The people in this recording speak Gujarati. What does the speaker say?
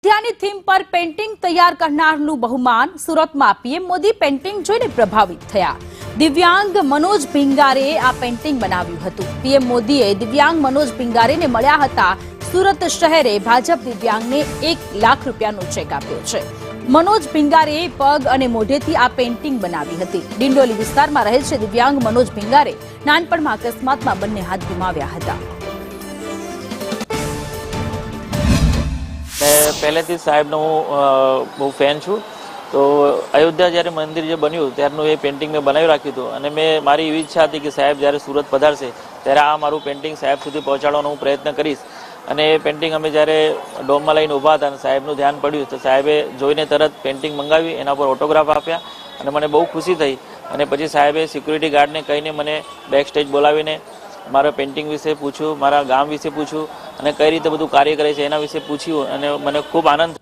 અયોધ્યાની થીમ પર પેઇન્ટિંગ તૈયાર કરનારનું બહુમાન સુરતમાં પીએમ મોદી પેઇન્ટિંગ જોઈને પ્રભાવિત થયા। દિવ્યાંગ મનોજ ભીંગારે આ પેઇન્ટિંગ બનાવ્યું હતું। પીએમ મોદીએ દિવ્યાંગ મનોજ ભીંગારેને મળ્યા હતા। સુરત શહેરે ભાજપ દિવ્યાંગને 1 લાખ રૂપિયાનો ચેક આપ્યો છે। મનોજ ભીંગારે પગ અને મોઢેથી આ પેઇન્ટિંગ બનાવી હતી। ડિંડોલી વિસ્તારમાં રહે છે દિવ્યાંગ મનોજ ભીંગારે નાનપણમાં અકસ્માતમાં બંને હાથ ગુમાવ્યા હતા। પહેલેથી સાહેબનો હું બહુ ફેન છું। તો અયોધ્યા જ્યારે મંદિર જે બન્યું ત્યારનું એ પેઇન્ટિંગ મેં બનાવી રાખ્યું હતું અને મેં મારી એવી ઈચ્છા હતી કે સાહેબ જ્યારે સુરત પધારશે ત્યારે આ મારું પેઇન્ટિંગ સાહેબ સુધી પહોંચાડવાનો હું પ્રયત્ન કરીશ। અને એ પેઇન્ટિંગ અમે જ્યારે ડોમમાં લઈને ઊભા હતા અને સાહેબનું ધ્યાન પડ્યું તો સાહેબે જોઈને તરત પેઇન્ટિંગ મંગાવી, એના પર ઓટોગ્રાફ આપ્યા અને મને બહુ ખુશી થઈ। અને પછી સાહેબે સિક્યુરિટી ગાર્ડને કહીને મને બેક સ્ટેજ બોલાવીને મારા પેઇન્ટિંગ વિશે પૂછ્યું, મારા ગામ વિશે પૂછ્યું અને કઈ રીતે બધું કાર્ય કરે છે એના વિશે પૂછ્યું અને મને ખૂબ આનંદ